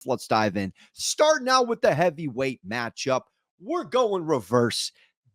Let's dive in. Starting out with the heavyweight matchup. We're going reverse.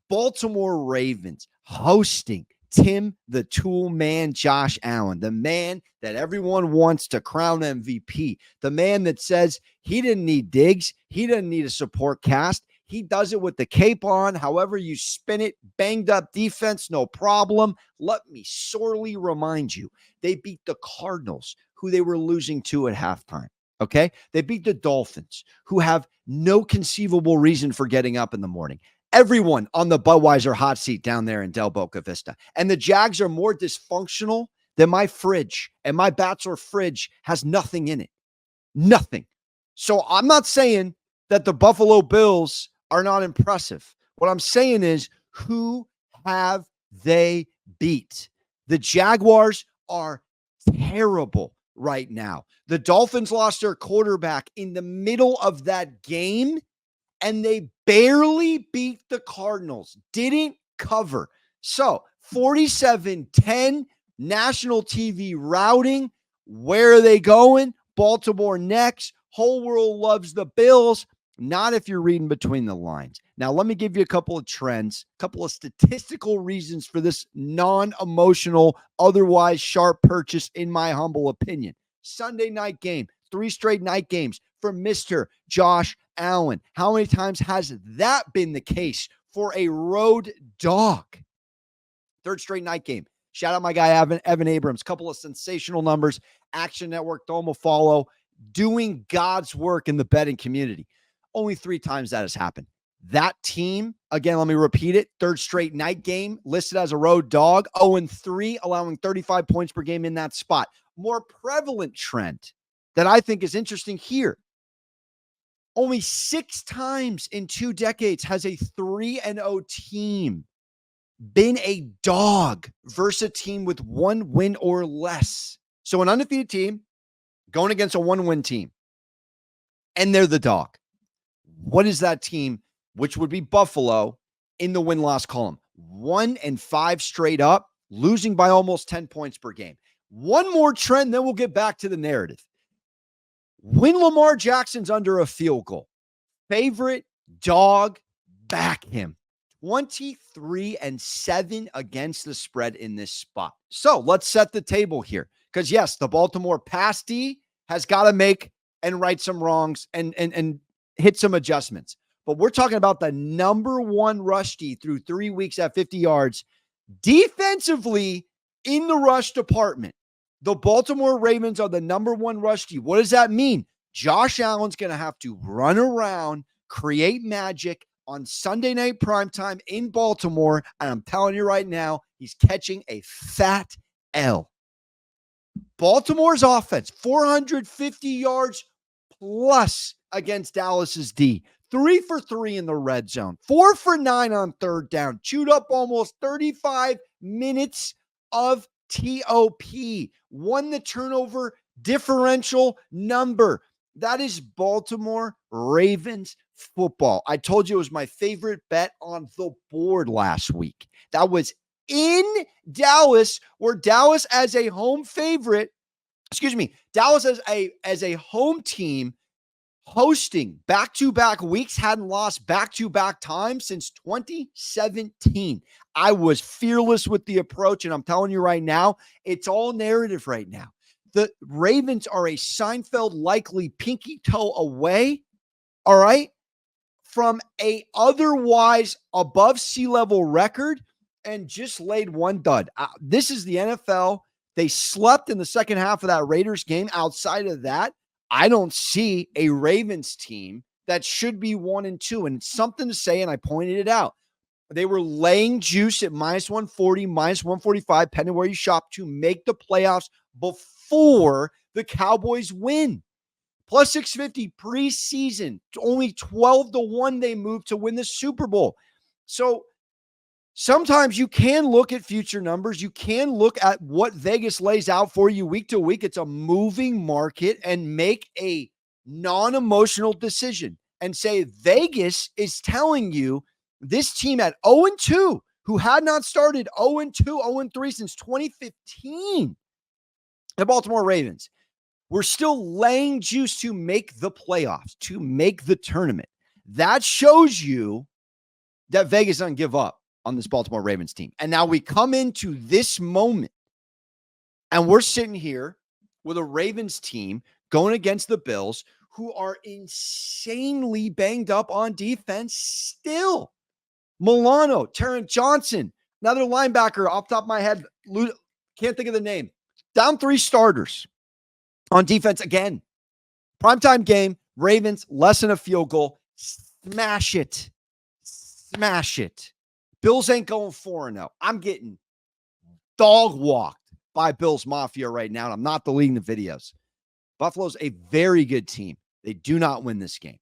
Baltimore Ravens hosting Tim the Tool Man Josh Allen, the man that everyone wants to crown MVP, the man that says he didn't need Diggs, he didn't need a support cast. He does it with the cape on, however you spin it, banged up defense, no problem. Let me sorely remind you, they beat the Cardinals, who they were losing to at halftime. Okay? They beat the Dolphins, who have no conceivable reason for getting up in the morning. Everyone on the Budweiser hot seat down there in Del Boca Vista. And the Jags are more dysfunctional than my fridge. And my Bachelor fridge has nothing in it. Nothing. So I'm not saying that the Buffalo Bills are not impressive. What I'm saying is, who have they beat? The Jaguars are terrible right now. The Dolphins lost their quarterback in the middle of that game, and they barely beat the Cardinals. Didn't cover. So 47-10, national TV routing. Where are they going? Baltimore next. Whole world loves the Bills. Not if you're reading between the lines. Now, let me give you a couple of trends, a couple of statistical reasons for this non-emotional, otherwise sharp purchase, in my humble opinion. Sunday night game, 3 straight night games for Mr. Josh Allen. How many times has that been the case for a road dog? 3rd straight night game. Shout out my guy, Evan Abrams. Couple of sensational numbers. Action Network, throw him a follow. Doing God's work in the betting community. Only 3 times that has happened. That team, again, let me repeat it, 3rd straight night game, listed as a road dog, 0-3, allowing 35 points per game in that spot. More prevalent trend that I think is interesting here. Only 6 times in 2 decades has a 3-0 team been a dog versus a team with 1 win or less. So an undefeated team going against a 1-win team, and they're the dog. What is that team, which would be Buffalo, in the win-loss column? 1-5 straight up, losing by almost 10 points per game. One more trend, then we'll get back to the narrative. When Lamar Jackson's under a field goal, favorite dog, back him. 23-7 against the spread in this spot. So let's set the table here. Because yes, the Baltimore pass D has got to make and right some wrongs and hit some adjustments. But we're talking about the number 1 rush D through 3 weeks at 50 yards. Defensively, in the rush department, the Baltimore Ravens are the number 1 rush D. What does that mean? Josh Allen's going to have to run around, create magic on Sunday night primetime in Baltimore. And I'm telling you right now, he's catching a fat L. Baltimore's offense, 450 yards plus against Dallas's D. 3 for 3 in the red zone. 4 for 9 on 3rd down. Chewed up almost 35 minutes of TOP. Won the turnover differential number. That is Baltimore Ravens football. I told you it was my favorite bet on the board last week. That was in Dallas, where Dallas as a home favorite, Dallas as a home team hosting back-to-back weeks, hadn't lost back-to-back times since 2017. I was fearless with the approach, and I'm telling you right now, it's all narrative right now. The Ravens are a Seinfeld likely pinky toe away, all right, from a otherwise above sea level record, and just laid one dud. This is the NFL. They slept in the second half of that Raiders game. Outside of that, I don't see a Ravens team that should be 1-2. And it's something to say, and I pointed it out. They were laying juice at -140, -145, depending where you shop, to make the playoffs before the Cowboys win. Plus 650 preseason. Only 12-1 they moved to win the Super Bowl. So sometimes you can look at future numbers. You can look at what Vegas lays out for you week to week. It's a moving market, and make a non-emotional decision and say Vegas is telling you this team at 0-2, who had not started 0-2, 0-3 since 2015, the Baltimore Ravens, We're still laying juice to make the playoffs, to make the tournament. That shows you that Vegas doesn't give up on this Baltimore Ravens team. And now we come into this moment and we're sitting here with a Ravens team going against the Bills, who are insanely banged up on defense still. Milano, Terrence Johnson, another linebacker off the top of my head, can't think of the name. Down 3 starters on defense again. Primetime game, Ravens, less than a field goal. Smash it. Smash it. Bills ain't going 4-0. I'm getting dog walked by Bills Mafia right now, and I'm not deleting the videos. Buffalo's a very good team. They do not win this game.